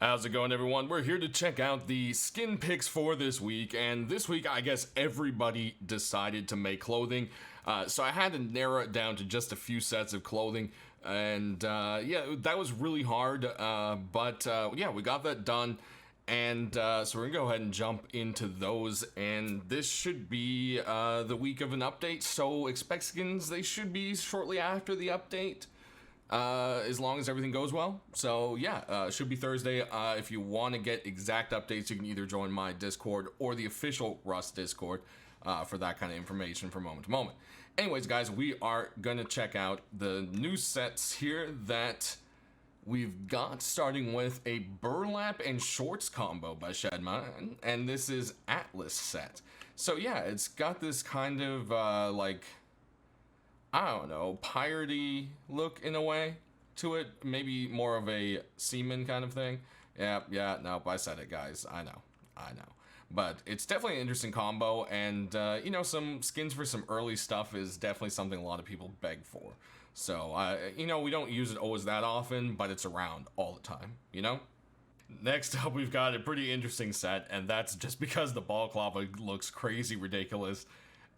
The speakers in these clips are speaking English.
How's it going, everyone? We're here to check out the skin picks for this week, and this week I guess everybody decided to make clothing, so I had to narrow it down to just a few sets of clothing, and yeah, that was really hard, but yeah, we got that done, and so we're gonna go ahead and jump into those, and this should be the week of an update, so expect skins. They should be shortly after the update. As long as everything goes well. So yeah, should be Thursday. If you want to get exact updates, you can either join my Discord or the official Rust Discord for that kind of information from moment to moment. Anyways, guys, we are gonna check out the new sets here that we've got, starting with a burlap and shorts combo by Shedman, and this is Atlas set. So yeah, it's got this kind of like, I don't know, piratey look in a way to it. Maybe more of a seaman kind of thing. Yeah, nope, I said it, guys. I know. But it's definitely an interesting combo, and, you know, some skins for some early stuff is definitely something a lot of people beg for. So, you know, we don't use it always that often, but it's around all the time, you know? Next up, we've got a pretty interesting set, and that's just because the balaclava looks crazy ridiculous.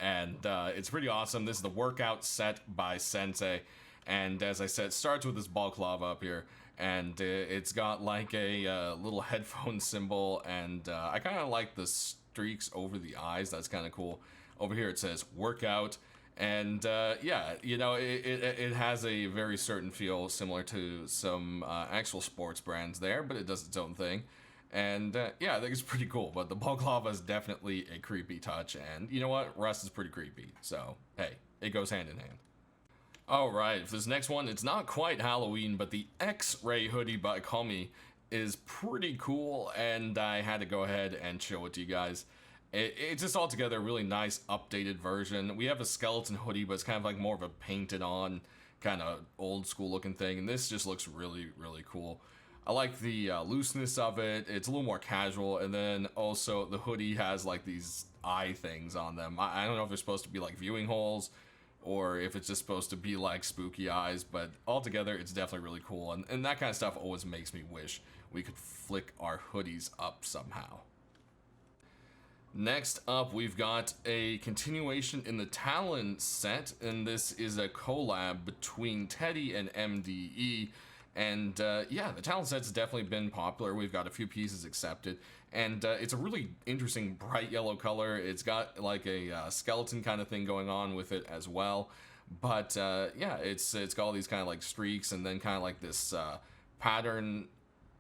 And it's pretty awesome. This is the workout set by Sensei, and as I said, it starts with this balaclava up here, and it's got like a little headphone symbol, and I kind of like the streaks over the eyes. That's kind of cool. Over here it says workout, and yeah, you know, it has a very certain feel similar to some actual sports brands there, but it does its own thing. And yeah, I think it's pretty cool, but the balaclava is definitely a creepy touch, and you know what? Rust is pretty creepy, so hey, it goes hand in hand. Alright, for this next one, it's not quite Halloween, but the X-Ray hoodie by Komi is pretty cool, and I had to go ahead and show it to you guys. It's just altogether a really nice updated version. We have a skeleton hoodie, but it's kind of like more of a painted on, kind of old school looking thing, and this just looks really, really cool. I like the looseness of it. It's a little more casual, and then also the hoodie has like these eye things on them. I don't know if they're supposed to be like viewing holes or if it's just supposed to be like spooky eyes, but altogether it's definitely really cool, and that kind of stuff always makes me wish we could flick our hoodies up somehow. Next up, we've got a continuation in the Talon set, and this is a collab between Teddy and MDE. And yeah, the Talon set's definitely been popular. We've got a few pieces accepted, and it's a really interesting bright yellow color. It's got like a skeleton kind of thing going on with it as well. But yeah, it's got all these kind of like streaks, and then kind of like this pattern.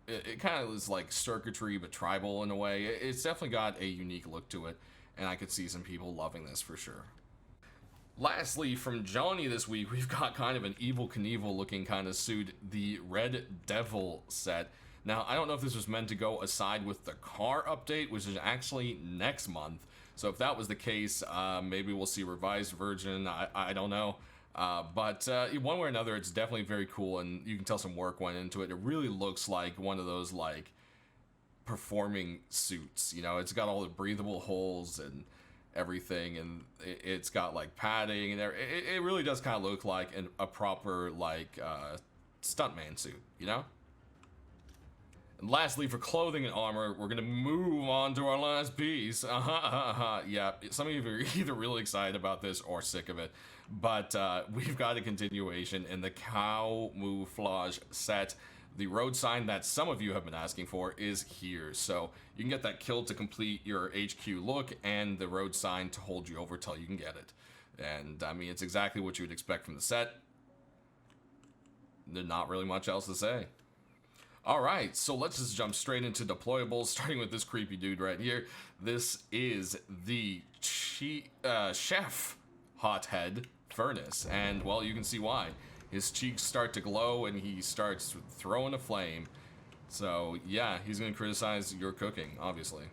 It kind of is like circuitry, but tribal in a way. It's definitely got a unique look to it, and I could see some people loving this for sure. Lastly, from Johnny this week, we've got kind of an Evel Knievel looking kind of suit, the Red Devil set. Now, I don't know if this was meant to go aside with the car update, which is actually next month. So if that was the case, maybe we'll see a revised version. I don't know. But one way or another, it's definitely very cool, and you can tell some work went into it. It really looks like one of those, like, performing suits. You know, it's got all the breathable holes and everything, and it's got like padding, and it really does kind of look like a proper like stuntman suit, you know. And lastly, for clothing and armor, we're gonna move on to our last piece. Yeah, some of you are either really excited about this or sick of it, but we've got a continuation in the camouflage set. The road sign that some of you have been asking for is here. So you can get that kill to complete your HQ look, and the road sign to hold you over till you can get it. And I mean, it's exactly what you would expect from the set. There's not really much else to say. Alright, so let's just jump straight into deployables, starting with this creepy dude right here. This is the Chef Hothead Furnace, and well, you can see why. His cheeks start to glow, and he starts throwing a flame. So, yeah, he's going to criticize your cooking, obviously.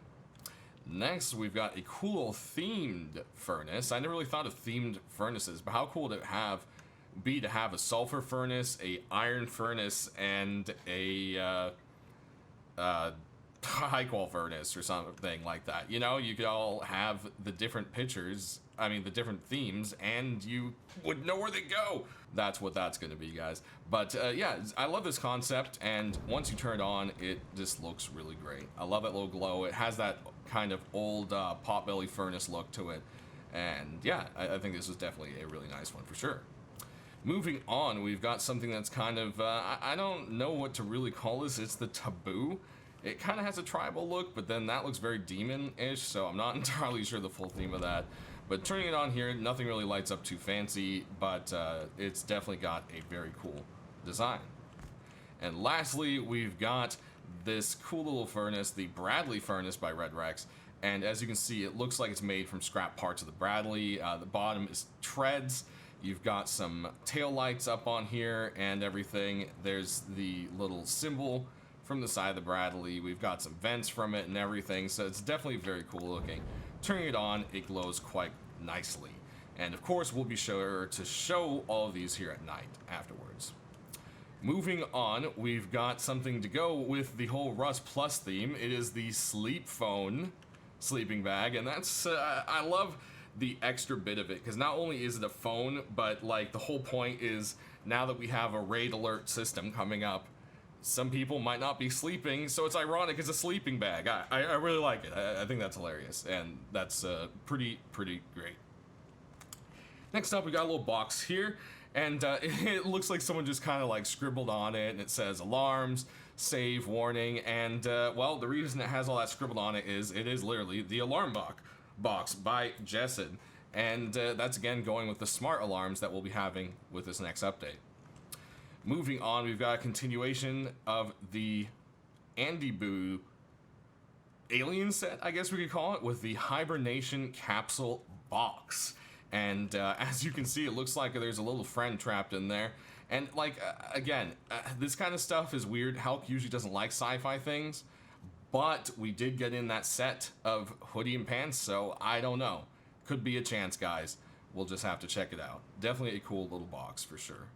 Next, we've got a cool themed furnace. I never really thought of themed furnaces, but how cool would it be to have a sulfur furnace, a iron furnace, and a high qual furnace or something like that. You know, you could all have the different pictures, I mean the different themes, and you would know where they go. That's what that's gonna be, guys. But yeah, I love this concept, and once you turn it on, it just looks really great. I love that little glow. It has that kind of old potbelly furnace look to it, and yeah, I think this is definitely a really nice one for sure. Moving on, we've got something that's kind of, I don't know what to really call this. It's the taboo. It kind of has a tribal look, but then that looks very demon-ish, so I'm not entirely sure the full theme of that. But turning it on here, nothing really lights up too fancy, but it's definitely got a very cool design. And lastly, we've got this cool little furnace, the Bradley furnace by Red Rex. And as you can see, it looks like it's made from scrap parts of the Bradley. The bottom is treads. You've got some tail lights up on here and everything. There's the little symbol from the side of the Bradley. We've got some vents from it and everything, so it's definitely very cool looking. Turning it on, it glows quite nicely. And of course, we'll be sure to show all of these here at night afterwards. Moving on, we've got something to go with the whole Rust Plus theme. It is the Sleep Phone sleeping bag, and that's, I love the extra bit of it, because not only is it a phone, but like the whole point is now that we have a raid alert system coming up, some people might not be sleeping, so it's ironic it's a sleeping bag. I really like it. I think that's hilarious, and that's pretty great. Next up, we got a little box here, and it looks like someone just kind of like scribbled on it, and it says alarms, save, warning, and well, the reason it has all that scribbled on it is literally the alarm box by Jessen, and that's again going with the smart alarms that we'll be having with this next update. Moving on, we've got a continuation of the Andy Boo alien set, I guess we could call it, with the hibernation capsule box. And as you can see, it looks like there's a little friend trapped in there. And like, again, this kind of stuff is weird. Hulk usually doesn't like sci-fi things, but we did get in that set of hoodie and pants, so I don't know. Could be a chance, guys. We'll just have to check it out. Definitely a cool little box for sure.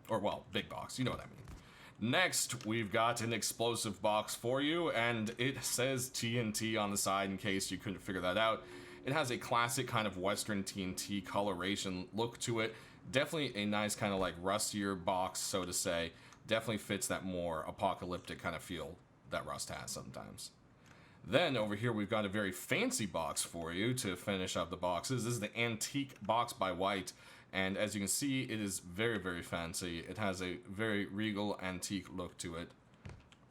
Or, well, big box, you know what I mean. Next, we've got an explosive box for you, and it says TNT on the side in case you couldn't figure that out. It has a classic kind of Western TNT coloration look to it. Definitely a nice kind of like rustier box, so to say. Definitely fits that more apocalyptic kind of feel that Rust has sometimes. Then over here we've got a very fancy box for you to finish up the boxes. This is the Antique box by White, and as you can see, it is very fancy. It has a very regal antique look to it,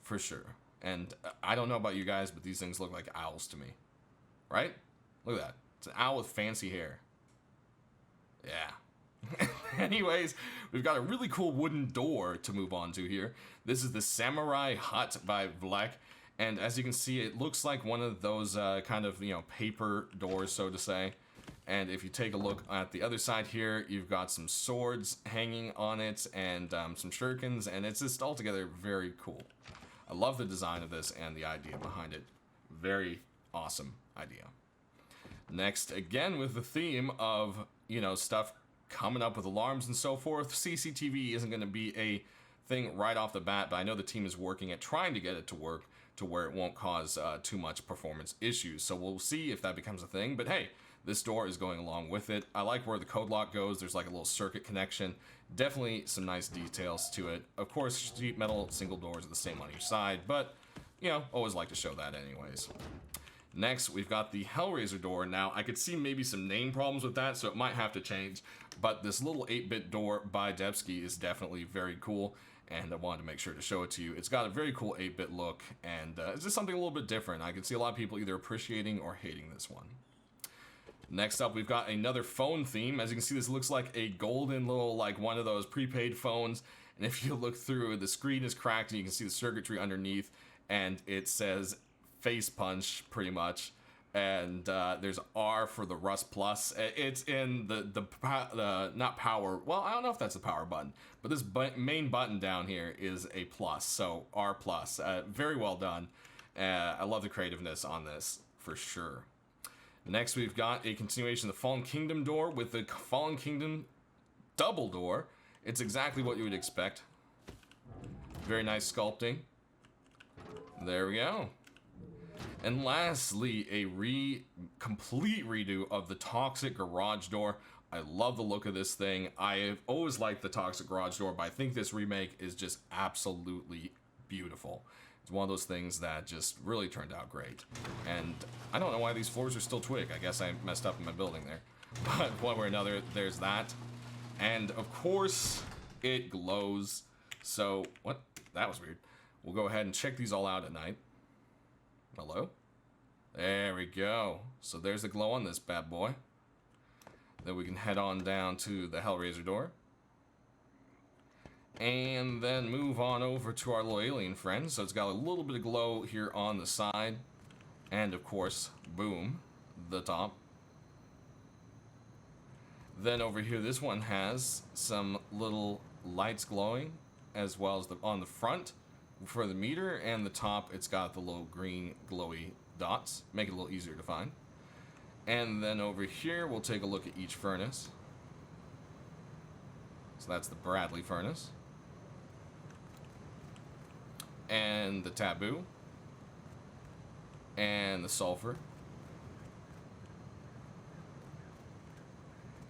for sure. And I don't know about you guys, but these things look like owls to me. Right? Look at that. It's an owl with fancy hair. Yeah. Anyways, we've got a really cool wooden door to move on to here. This is the Samurai Hut by Vlak. And as you can see, it looks like one of those kind of, you know, paper doors, so to say. And if you take a look at the other side here, you've got some swords hanging on it and some shurikens, and it's just altogether very cool. I love the design of this and the idea behind it. Very awesome idea. Next, again with the theme of, you know, stuff coming up with alarms and so forth, CCTV isn't going to be a thing right off the bat, but I know the team is working at trying to get it to work to where it won't cause too much performance issues. So we'll see if that becomes a thing, but hey, this door is going along with it. I like where the code lock goes. There's like a little circuit connection. Definitely some nice details to it. Of course, sheet metal single doors are the same on each side, but, you know, always like to show that anyways. Next, we've got the Hellraiser door. Now, I could see maybe some name problems with that, so it might have to change, but this little 8-bit door by Debsky is definitely very cool, and I wanted to make sure to show it to you. It's got a very cool 8-bit look, and it's just something a little bit different. I can see a lot of people either appreciating or hating this one. Next up, we've got another phone theme. As you can see, this looks like a golden little, like one of those prepaid phones. And if you look through, the screen is cracked and you can see the circuitry underneath. And it says face punch, pretty much. And there's R for the Rust Plus. It's in the not power. Well, I don't know if that's the power button. But this main button down here is a plus. So R plus. Very well done. I love the creativeness on this, for sure. Next, we've got a continuation of the Fallen Kingdom door with the Fallen Kingdom double door. It's exactly what you would expect. Very nice sculpting. There we go. And lastly, a complete redo of the Toxic Garage Door. I love the look of this thing. I've always liked the Toxic Garage Door, but I think this remake is just absolutely beautiful. It's one of those things that just really turned out great. And I don't know why these floors are still twig. I guess I messed up in my building there. But one way or another, there's that. And of course, it glows. So, what? That was weird. We'll go ahead and check these all out at night. Hello? There we go. So there's the glow on this bad boy. Then we can head on down to the Hellraiser door. And then move on over to our little alien friend. So it's got a little bit of glow here on the side. And of course, boom, the top. Then over here, this one has some little lights glowing, as well as on the front for the meter, and the top, it's got the little green glowy dots, make it a little easier to find. And then over here, we'll take a look at each furnace. So that's the Bradley furnace. And the Taboo. And the Sulfur.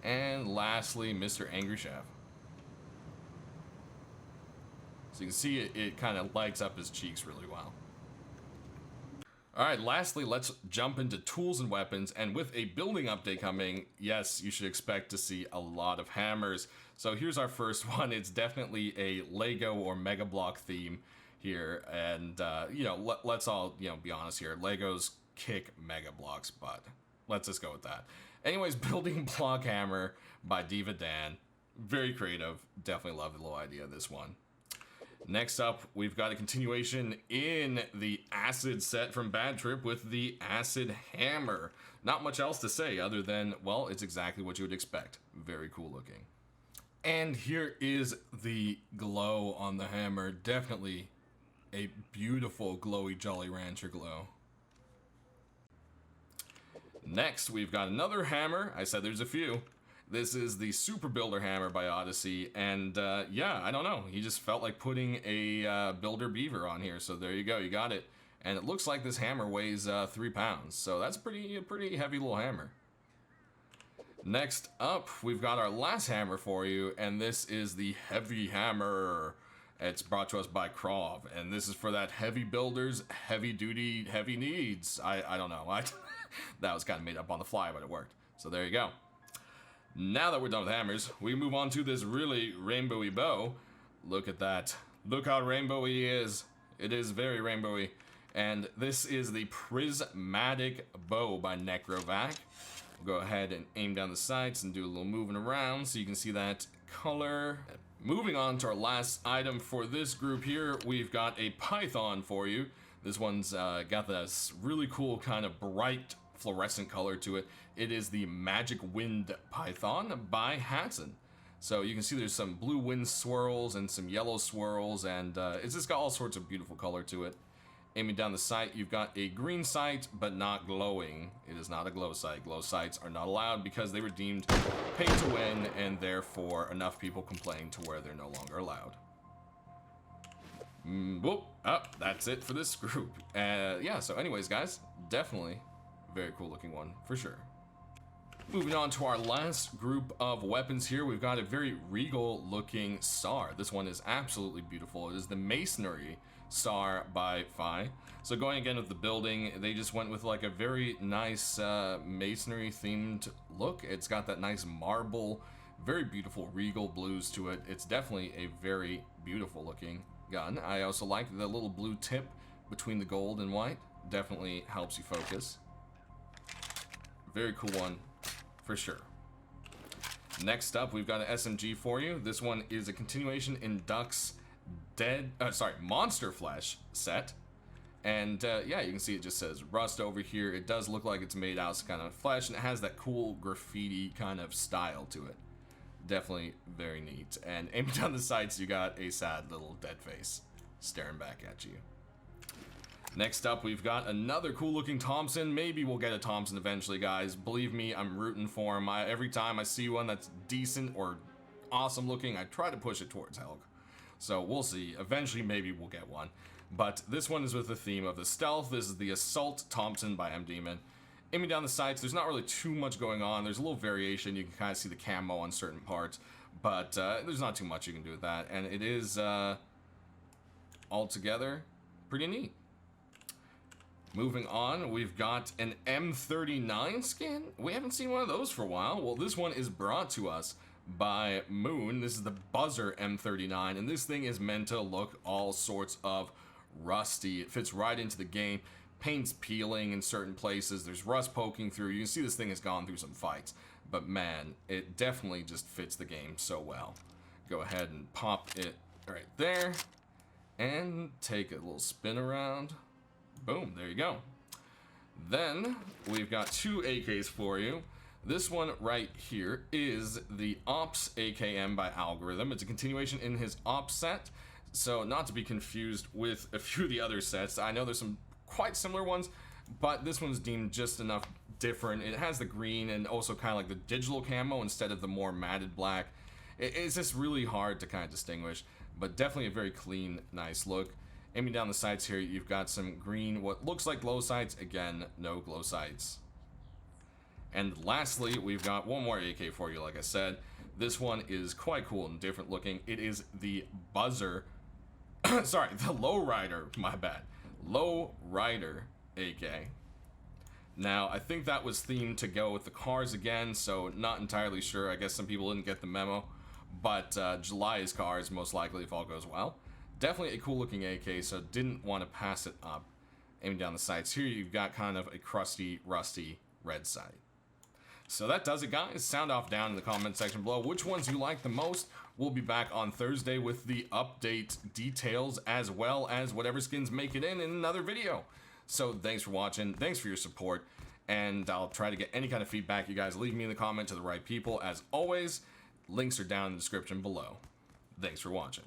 And lastly, Mr. Angry Chef. So you can see it kind of lights up his cheeks really well. Alright, lastly, let's jump into tools and weapons. And with a building update coming, yes, you should expect to see a lot of hammers. So here's our first one. It's definitely a Lego or Mega Block theme here. And, you know, let's all, you know, be honest here. Legos kick Mega Blocks butt. Let's just go with that. Anyways, building block hammer by Diva Dan. Very creative. Definitely love the little idea of this one. Next up, we've got a continuation in the acid set from Bad Trip with the acid hammer. Not much else to say other than, well, it's exactly what you would expect. Very cool looking. And here is the glow on the hammer. Definitely a beautiful glowy Jolly Rancher glow. Next, we've got another hammer. I said there's a few. This is the Super Builder Hammer by Odyssey, and yeah, I don't know. He just felt like putting a Builder Beaver on here, so there you go, you got it. And it looks like this hammer weighs 3 pounds, so that's a pretty heavy little hammer. Next up, we've got our last hammer for you, and this is the Heavy Hammer. It's brought to us by Krov, and this is for that heavy builders, heavy duty, heavy needs. I don't know. That was kind of made up on the fly, but it worked. So there you go. Now that we're done with hammers, we move on to this really rainbowy bow. Look at that. Look how rainbowy he is. It is very rainbowy. And this is the Prismatic Bow by Necrovac. We'll go ahead and aim down the sights and do a little moving around so you can see that color. Moving on to our last item for this group here, we've got a Python for you. This one's got this really cool kind of bright fluorescent color to it. It is the Magic Wind Python by Hatson. So you can see there's some blue wind swirls and some yellow swirls, and it's just got all sorts of beautiful color to it. Aiming down the sight, you've got a green sight, but not glowing. It is not a glow sight. Glow sights are not allowed because they were deemed pay to win, and therefore enough people complained to where they're no longer allowed. Whoop, that's it for this group. Yeah, so anyways, guys, definitely very cool looking one, for sure. Moving on to our last group of weapons here, we've got a very regal looking SAR. This one is absolutely beautiful. It is the Masonry SAR by Fi. So going again with the building, they just went with like a very nice masonry themed look. It's got that nice marble, very beautiful regal blues to it. It's definitely a very beautiful looking gun. I also like the little blue tip between the gold and white. Definitely helps you focus. Very cool one, for sure. Next up, we've got an SMG for you. This one is a continuation in Duck's Monster Flesh set. And yeah, you can see it just says Rust over here. It does look like it's made out of kind of flesh, and it has that cool graffiti kind of style to it. Definitely very neat. And aiming down the sights, you got a sad little dead face staring back at you. Next up, we've got another cool looking Thompson. Maybe we'll get a Thompson eventually, guys. Believe me, I'm rooting for him. Every time I see one that's decent or awesome looking, I try to push it towards Helg. So we'll see. Eventually, maybe we'll get one. But this one is with the theme of the stealth. This is the Assault Thompson by M Demon. Aiming down the sights, there's not really too much going on. There's a little variation. You can kind of see the camo on certain parts, but there's not too much you can do with that. And it is altogether pretty neat. Moving on, we've got an M39 skin. We haven't seen one of those for a while. Well, this one is brought to us by Moon. This is the Buzzer M39, and this thing is meant to look all sorts of rusty. It fits right into the game. Paint's peeling in certain places. There's rust poking through. You can see this thing has gone through some fights, but man, it definitely just fits the game so well. Go ahead and pop it right there and take a little spin around. Boom, there you go. Then we've got 2 AKs for you. This one right here is the Ops AKM by Algorithm. It's a continuation in his Ops set, so not to be confused with a few of the other sets. I know there's some quite similar ones, but this one's deemed just enough different. It has the green and also kind of like the digital camo instead of the more matted black. It's just really hard to kind of distinguish, but definitely a very clean, nice look. Aiming down the sights here, you've got some green, what looks like glow sights. Again, no glow sights. And lastly, we've got one more AK for you, like I said. This one is quite cool and different looking. It is the Buzzer, sorry, the Lowrider, my bad. Lowrider AK. Now, I think that was themed to go with the cars again, so not entirely sure. I guess some people didn't get the memo, but July's cars, most likely, if all goes well. Definitely a cool looking AK, so didn't want to pass it up. Aiming down the sights here, you've got kind of a crusty, rusty red sight. So that does it, guys. Sound off down in the comment section below which ones you like the most. We'll be back on Thursday with the update details as well as whatever skins make it in another video. So thanks for watching, thanks for your support, and I'll try to get any kind of feedback you guys leave me in the comment to the right people. As always, links are down in the description below. Thanks for watching.